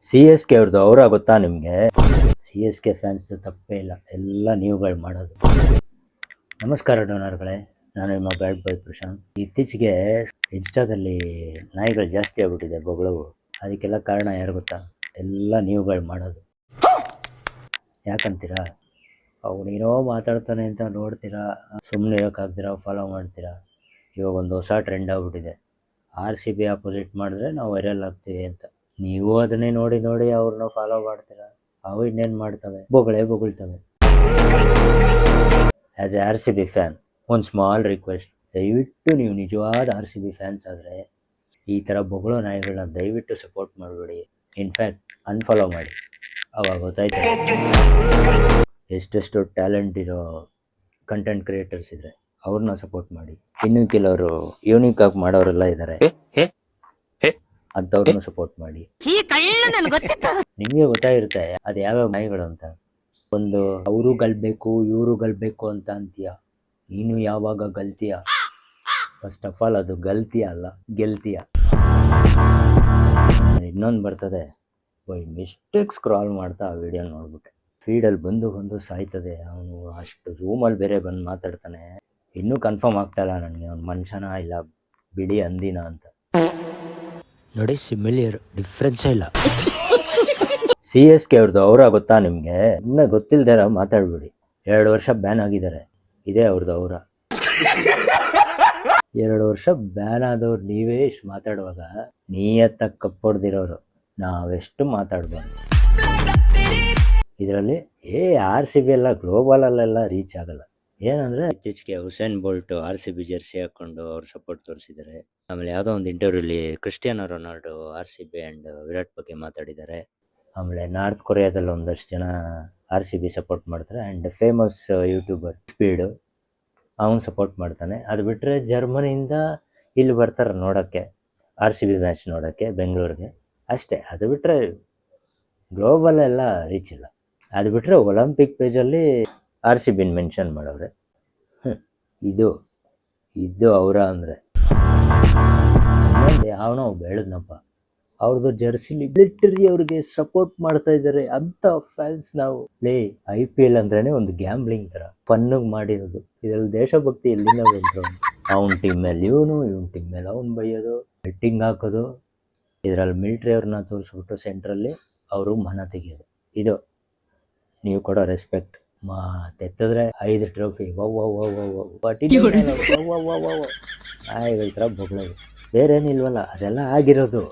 CSK ಅವ್ರದ್ದು ಅವರ ಗೊತ್ತಾ ನಿಮಗೆ? CSK ಫ್ಯಾನ್ಸ್ ತಪ್ಪೇ ಇಲ್ಲ, ಎಲ್ಲ ನೀವುಗಳು ಮಾಡೋದು. ನಮಸ್ಕಾರ ಡೋನರ್ಗಳೇ, ನಾನು ನಿಮ್ಮ ಬ್ಯಾಡ್ ಬಾಯ್ ಪ್ರಶಾಂತ್. ಇತ್ತೀಚೆಗೆ ಇನ್ಸ್ಟಾದಲ್ಲಿ ನಾಯಿಗಳು ಜಾಸ್ತಿ ಆಗ್ಬಿಟ್ಟಿದೆ, ಬೊಗಳವು. ಅದಕ್ಕೆಲ್ಲ ಕಾರಣ ಯಾರು ಗೊತ್ತಾ? ಎಲ್ಲ ನೀವುಗಳು ಮಾಡೋದು. ಯಾಕಂತೀರಾ? ಅವನೇನೋ ಮಾತಾಡ್ತಾನೆ ಅಂತ ನೋಡ್ತೀರಾ, ಸುಮ್ಮನೆ ಇರೋಕ್ಕಾಗ್ತೀರಾ, ಫಾಲೋ ಮಾಡ್ತೀರಾ. ಇವಾಗ ಒಂದು ಹೊಸ ಟ್ರೆಂಡ್ ಆಗ್ಬಿಟ್ಟಿದೆ, RCB ಆಪೋಸಿಟ್ ಮಾಡಿದ್ರೆ ನಾವು ವೈರಲ್ ಆಗ್ತೀವಿ ಅಂತ. ನೀವು ಅದನ್ನೇ ನೋಡಿ ನೋಡಿ ಅವ್ರನ್ನ ಫಾಲೋ ಮಾಡ್ತೀರಾ. ಅವು ಇನ್ನೇನು ಮಾಡ್ತವೆ, ಬೊಗಳ್ತವೆ. ಆ್ಯಸ್ ಎ RCB ಫ್ಯಾನ್, ಒಂದು ಸ್ಮಾಲ್ ರಿಕ್ವೆಸ್ಟ್, ದಯವಿಟ್ಟು ನೀವು ನಿಜವಾದ RCB ಫ್ಯಾನ್ಸ್ ಆದರೆ ಈ ಥರ ಬೊಗಳೋ ನಾಯಿಗಳನ್ನ ದಯವಿಟ್ಟು ಸಪೋರ್ಟ್ ಮಾಡಬೇಡಿ. ಇನ್ಫ್ಯಾಕ್ಟ್ ಅನ್ಫಾಲೋ ಮಾಡಿ. ಅವಾಗ ಗೊತ್ತಾಯ್ತು ಎಷ್ಟೆಷ್ಟು ಟ್ಯಾಲೆಂಟ್ ಇರೋ ಕಂಟೆಂಟ್ ಕ್ರಿಯೇಟರ್ಸ್ ಇದ್ದಾರೆ, ಅವ್ರನ್ನ ಸಪೋರ್ಟ್ ಮಾಡಿ. ಇನ್ನು ಕೆಲವರು ಯೂನಿಕ್ ಆಗಿ ಮಾಡೋರೆಲ್ಲ ಇದ್ದಾರೆ, ಅಂಥವ್ರನ್ನ ಸಪೋರ್ಟ್ ಮಾಡಿ. ನಿಮಗೆ ಗೊತ್ತಾಗಿರುತ್ತೆ ಅದು ಯಾವ್ಯಾವ ನಾಯಿಗಳು ಅಂತ. ಒಂದು ಅವರು ಗೆಲ್ಬೇಕು ಇವರು ಗೆಲ್ಬೇಕು ಅಂತ ಅಂತೀಯ, ನೀನು ಯಾವಾಗ ಗೆಲ್ತೀಯ? ಫಸ್ಟ್ ಆಫ್ ಆಲ್ ಅದು ಗೆಲ್ತೀಯ ಅಲ್ಲ, ಗೆಲ್ತೀಯ. ಇನ್ನೊಂದು ಬರ್ತದೆ, ಬೈ ಮಿಸ್ಟೇಕ್ ಸ್ಕ್ರಾಲ್ ಮಾಡ್ತಾ ಆ ವಿಡಿಯೋ ನೋಡ್ಬಿಟ್ಟೆ, ಫೀಡಲ್ಲಿ ಬಂದು ಸಾಯ್ತದೆ. ಅವನು ಅಷ್ಟು ಝೂಮಲ್ಲಿ ಬೇರೆ ಬಂದು ಮಾತಾಡ್ತಾನೆ. ಇನ್ನೂ ಕನ್ಫರ್ಮ್ ಆಗ್ತಾಯಿಲ್ಲ ನನಗೆ ಅವ್ನು ಮನುಷ್ಯನ ಇಲ್ಲ ಬಿಳಿ ಅಂದಿನ ಅಂತ. ನೋಡಿ, ಸಿಮಿಲಿಯರ್, ಡಿಫ್ರೆನ್ಸೇ ಇಲ್ಲ. CSK ಅವ್ರದ್ದು ಅವರ ಗೊತ್ತಾ ನಿಮಗೆ? ಇನ್ನೂ ಗೊತ್ತಿಲ್ದಾರ ಮಾತಾಡ್ಬಿಡಿ. 2 ವರ್ಷ ಬ್ಯಾನ್ ಆಗಿದ್ದಾರೆ, ಇದೇ ಅವ್ರದ್ದು ಅವರ. 2 ವರ್ಷ ಬ್ಯಾನ್ ಆದವ್ರು ನೀವೇ ಇಷ್ಟು ಮಾತಾಡುವಾಗ ನೀಯತ್ತಾಗಿ ಕಪ್ಪೊಡ್ದಿರೋರು ನಾವೆಷ್ಟು ಮಾತಾಡ್ಬಾರ್ದು. ಇದರಲ್ಲಿ RCB ಎಲ್ಲ ಗ್ಲೋಬಲಲ್ಲೆಲ್ಲ ರೀಚ್ ಆಗಲ್ಲ. ಏನಂದರೆ ಇತ್ತೀಚೆಗೆ ಹುಸೇನ್ ಬೋಲ್ಟ್ RCB ಜೆರ್ಸಿ ಹಾಕ್ಕೊಂಡು ಅವ್ರ ಸಪೋರ್ಟ್ ತೋರಿಸಿದ್ದಾರೆ. ಆಮೇಲೆ ಯಾವುದೋ ಒಂದು ಇಂಟರ್ವ್ಯೂಲಿ Cristiano Ronaldo RCB and Virat ಬಗ್ಗೆ ಮಾತಾಡಿದ್ದಾರೆ. ಆಮೇಲೆ ನಾರ್ತ್ ಕೊರಿಯಾದಲ್ಲಿ ಒಂದಷ್ಟು ಜನ RCB ಸಪೋರ್ಟ್ ಮಾಡ್ತಾರೆ. ಆ್ಯಂಡ್ ಫೇಮಸ್ ಯೂಟ್ಯೂಬರ್ ಸ್ಪೀಡು, ಅವನು ಸಪೋರ್ಟ್ ಮಾಡ್ತಾನೆ. ಅದು ಬಿಟ್ಟರೆ ಜರ್ಮನಿಯಿಂದ ಇಲ್ಲಿ ಬರ್ತಾರೆ ನೋಡೋಕ್ಕೆ, RCB ಮ್ಯಾಚ್ ನೋಡೋಕ್ಕೆ ಬೆಂಗಳೂರಿಗೆ, ಅಷ್ಟೇ. ಅದು ಬಿಟ್ಟರೆ ಗ್ಲೋಬಲೆಲ್ಲ ರೀಚ್ ಇಲ್ಲ. ಅದು ಬಿಟ್ಟರೆ ಒಲಿಂಪಿಕ್ ಪೇಜಲ್ಲಿ RCBನ ಮೆನ್ಷನ್ ಮಾಡವ್ರೆ. ಇದು ಅವರ ಅಂದರೆ ಅವನೋ ಬೆಳೆದ್ನಪ್ಪ, ಅವ್ರದ್ದು ಜರ್ಸಿಲಿ ಮಿಲಿಟರಿ ಅವ್ರಿಗೆ ಸಪೋರ್ಟ್ ಮಾಡ್ತಾ ಇದ್ದಾರೆ ಅಂತ ಫ್ಯಾನ್ಸ್ ನಾವು. IPL ಅಂದ್ರೇ ಒಂದು ಗ್ಯಾಂಬ್ಲಿಂಗ್ ಥರ, ಫನ್ನಿಗೆ ಮಾಡಿರೋದು. ಇದರಲ್ಲಿ ದೇಶಭಕ್ತಿ ಎಲ್ಲಿಂದ ಬಂದರು? ಅವ್ನ ಟೀಮ್ ಮೇಲೆ ಇವನು, ಇವನ ಟೀಮ್ ಮೇಲೆ ಅವ್ನು ಬೈಯೋದು, ಬೆಟ್ಟಿಂಗ್ ಹಾಕೋದು. ಇದರಲ್ಲಿ ಮಿಲಿಟ್ರಿ ಅವ್ರನ್ನ ತೋರಿಸ್ಬಿಟ್ಟು ಸೆಂಟ್ರಲ್ಲಿ ಅವರು ಮನ ತೆಗೆಯೋದು. ಇದು ನೀವು ಕೊಡೋ ರೆಸ್ಪೆಕ್ಟ್. ತೆತ್ತಿದ್ರೆ 5 ಟ್ರೋಫಿ, ನಾಯಿಗಳ ಥರ ಬೊಗಳೋದು, ಬೇರೇನಿಲ್ವಲ್ಲ, ಅದೆಲ್ಲ ಆಗಿರೋದು.